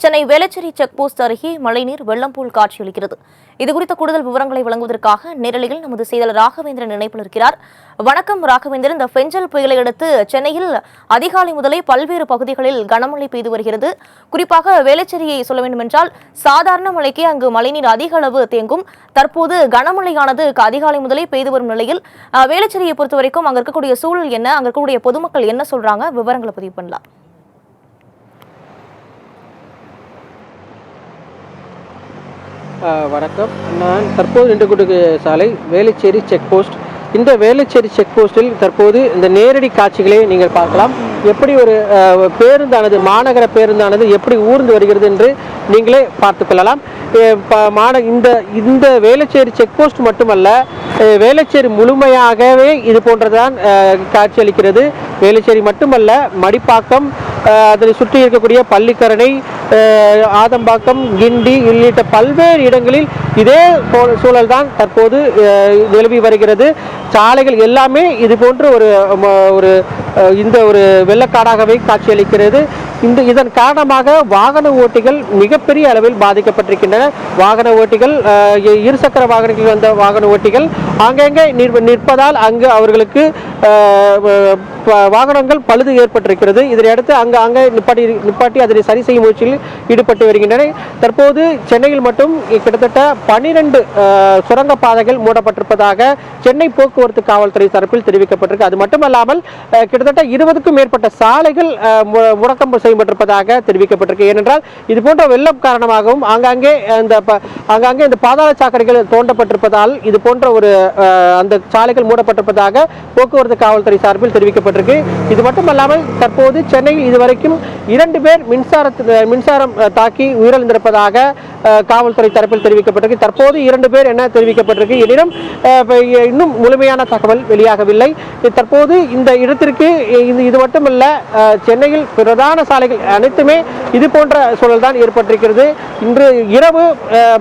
Chennai Velachery check post அருகே மழைநீர் வெள்ளம் போல் காட்சியளிக்கிறது. இதுகுறித்த கூடுதல் விவரங்களை வழங்குவதற்காக நேரலையில் நமது செய்தியாளர் ராகவேந்திரன் இணைப்பில் இருக்கிறார். வணக்கம் ராகவேந்திரன். இந்த பெஞ்சல் புயலை அடுத்து சென்னையில் அதிகாலை முதலே பல்வேறு பகுதிகளில் கனமழை பெய்து வருகிறது. குறிப்பாக வேளச்சேரியை சொல்ல வேண்டுமென்றால் சாதாரண மழைக்கே அங்கு மழைநீர் அதிக அளவு தேங்கும். தற்போது கனமழையானது அதிகாலை முதலே பெய்து வரும் நிலையில் வேளச்சேரியை பொறுத்தவரைக்கும் அங்க இருக்கக்கூடிய சூழல் என்ன, அங்க இருக்கக்கூடிய பொதுமக்கள் என்ன சொல்றாங்க, விவரங்களை பதிவு பண்ணலாம். வணக்கம். நான் தற்போது நின்று கொண்டிருக்கிற சாலை வேளச்சேரி செக் போஸ்ட். இந்த வேளச்சேரி செக் போஸ்டில் தற்போது இந்த நேரடி காட்சிகளை நீங்கள் பார்க்கலாம். எப்படி ஒரு பேருந்தானது, மாநகர பேருந்தானது எப்படி ஊர்ந்து வருகிறது என்று நீங்களே பார்த்து கொள்ளலாம். இந்த வேளச்சேரி செக் போஸ்ட் மட்டுமல்ல, வேளச்சேரி முழுமையாகவே இது போன்றதான் காட்சியளிக்கிறது. வேளச்சேரி மட்டுமல்ல, மடிப்பாக்கம், அதனை சுற்றி இருக்கக்கூடிய பள்ளிக்கரணை, ஆதம்பாக்கம், கிண்டி உள்ளிட்ட பல்வேறு இடங்களில் இதே சூழல் தான் தற்போது நிலவி வருகிறது. சாலைகள் எல்லாமே இது போன்ற ஒரு வெள்ளக்காடாகவே காட்சியளிக்கிறது. இதன் காரணமாக வாகன ஓட்டிகள் மிகப்பெரிய அளவில் பாதிக்கப்பட்டிருக்கின்றன. வாகன ஓட்டிகள், இருசக்கர வாகனங்களில் வந்த வாகன ஓட்டிகள் ஆங்காங்கே நிற்பதால் அங்கு அவர்களுக்கு வாகனங்கள் பழுது ஏற்பட்டிருக்கிறது. இதனையடுத்து அங்கே நிப்பாட்டி அதனை சரி செய்யும் முயற்சியில் ஈடுபட்டு வருகின்றன. தற்போது சென்னையில் மட்டும் கிட்டத்தட்ட 12 சுரங்கப்பாதைகள் மூடப்பட்டிருப்பதாக சென்னை போக்குவரத்து காவல்துறை தரப்பில் தெரிவிக்கப்பட்டிருக்கு. அது மட்டுமல்லாமல் கிட்டத்தட்ட 20க்கும் மேற்பட்ட சாலைகள் முடக்கம் செய்யப்பட்டிருப்பதாக தெரிவிக்கப்பட்டிருக்கு. ஏனென்றால் இது போன்ற வெள்ளம் காரணமாகவும் ஆங்காங்கே இந்த பாதாள சாக்கடைகள் தோண்டப்பட்டிருப்பதால் இது போன்ற அந்த சாலைகள் மூடப்பட்டிருப்பதாக போக்குவரத்து காவல்துறை சார்பில் தெரிவிக்கப்பட்டிருக்கு. இது மட்டுமல்லாமல் தற்போது சென்னையில் இதுவரைக்கும் 2 பேர் மின்சாரம் தாக்கி உயிரிழந்திருப்பதாக காவல்துறை தரப்பில் தெரிவிக்கப்பட்டிருக்கு. தற்போது 2 பேர் என தெரிவிக்கப்பட்டிருக்கு. எனினும் இன்னும் முழுமையான தகவல் வெளியாகவில்லை. தற்போது இந்த இடத்திற்கு இது மட்டுமல்ல, சென்னையில் பிரதான சாலைகள் அனைத்துமே இது போன்ற சூழல் தான் ஏற்பட்டிருக்கிறது. இன்று இரவு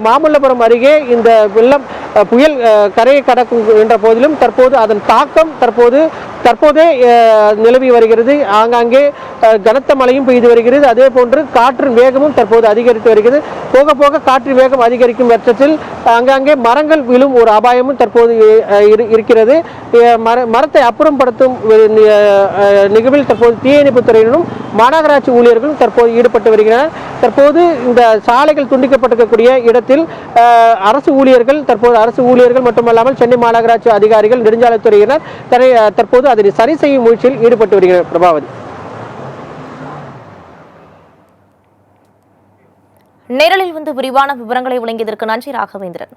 மாமல்லபுரம் அருகே இந்த வெள்ளம் புயல் கரையை கடக்கும் என்ற போதிலும் தற்போது அதன் தாக்கம் தற்போதே நிலவி வருகிறது. ஆங்காங்கே கனத்த மழையும் பெய்து வருகிறது. அதே போன்று காற்றின் வேகமும் தற்போது அதிகரித்து வருகிறது. போக போக காற்றின் வேகம் அதிகரிக்கும் பட்சத்தில் ஆங்காங்கே மரங்கள் விழும் ஒரு அபாயமும் தற்போது இருக்கிறது. மரத்தை அப்புறப்படுத்தும் நிகழ்வில் தற்போது தீயணைப்புத் துறையினரும் மாநகராட்சி ஊழியர்களும் தற்போது ஈடுபட்டு வருகின்றனர். தற்போது இந்த சாலைகள் துண்டிக்கப்பட்டிருக்கக்கூடிய இடத்தில் அரசு ஊழியர்கள் மட்டுமல்லாமல் சென்னை மாநகராட்சி அதிகாரிகள், நெடுஞ்சாலைத்துறையினர் தற்போது அதனை சரி செய்யும் முயற்சியில் ஈடுபட்டு வருகின்றனர். பிரபாவதி. நேரலில் வந்து விரிவான விவரங்களை வழங்கியதற்கு நன்றி ராகவேந்திரன்.